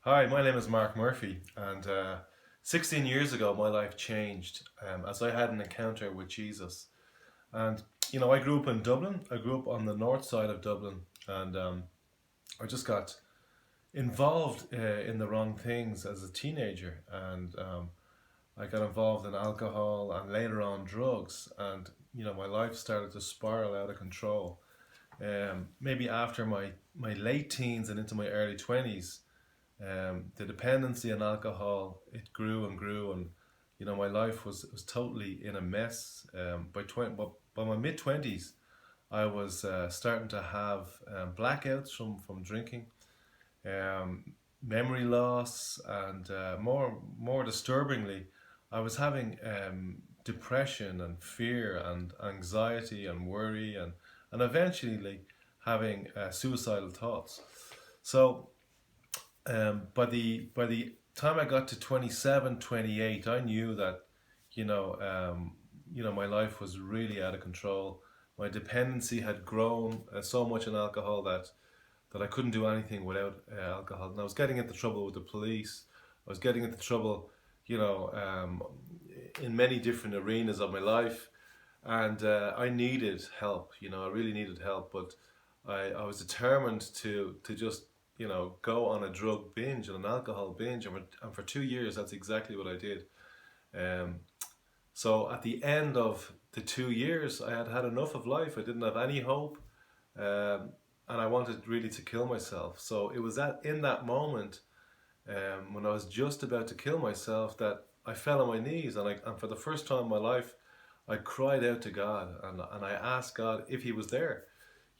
Hi, my name is Marc Murphy, and 16 years ago, my life changed as I had an encounter with Jesus. And I grew up in Dublin. I grew up on the north side of Dublin, and I just got involved in the wrong things as a teenager, and I got involved in alcohol and later on drugs, and my life started to spiral out of control. Maybe after my late teens and into my early 20s, the dependency on alcohol, it grew and grew, and my life was totally in a mess. By my mid 20s, I was starting to have blackouts from drinking, um, memory loss, and more disturbingly, I was having depression and fear and anxiety and worry, and eventually having suicidal thoughts. So by the time I got to 27, 28, I knew that my life was really out of control. My dependency had grown so much in alcohol that I couldn't do anything without alcohol, and I was getting into trouble with the police. I was getting into trouble, you know, um, in many different arenas of my life, and I needed help. I really needed help, but I was determined to just go on a drug binge and an alcohol binge, and for 2 years that's exactly what I did. Um, so at the end of the 2 years, I had had enough of life. I didn't have any hope, um, and I wanted really to kill myself. So it was in that moment, when I was just about to kill myself, that I fell on my knees, and for the first time in my life, I cried out to God, and I asked God if He was there.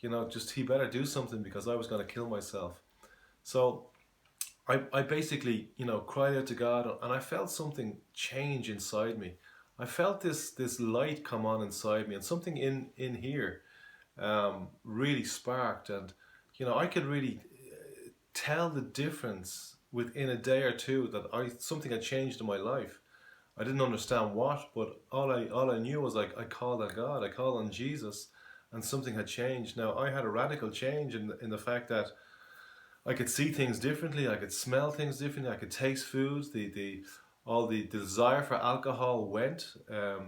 Just He better do something because I was going to kill myself. So I basically, cried out to God, and I felt something change inside me. I felt this light come on inside me, and something in here really sparked, and I could really tell the difference within a day or two that I something had changed in my life. I didn't understand what, but all I knew was, like, I called on God, I called on Jesus, and something had changed. Now I had a radical change in the fact that I could see things differently. I could smell things differently. I could taste foods. The desire for alcohol went. I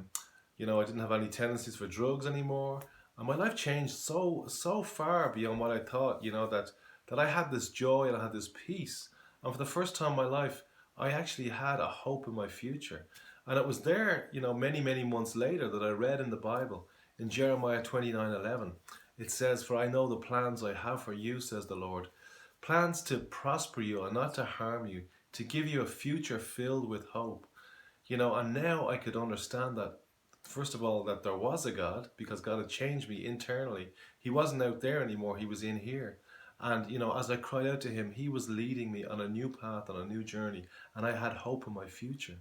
didn't have any tendencies for drugs anymore, and my life changed so far beyond what I thought. That I had this joy and I had this peace, and for the first time in my life, I actually had a hope in my future. And it was there, many months later, that I read in the Bible in Jeremiah 29:11. It says, "For I know the plans I have for you, says the Lord, plans to prosper you and not to harm you, to give you a future filled with hope." And now I could understand that, first of all, that there was a God, because God had changed me internally. He wasn't out there anymore, He was in here. And, as I cried out to Him, He was leading me on a new path, on a new journey, and I had hope in my future.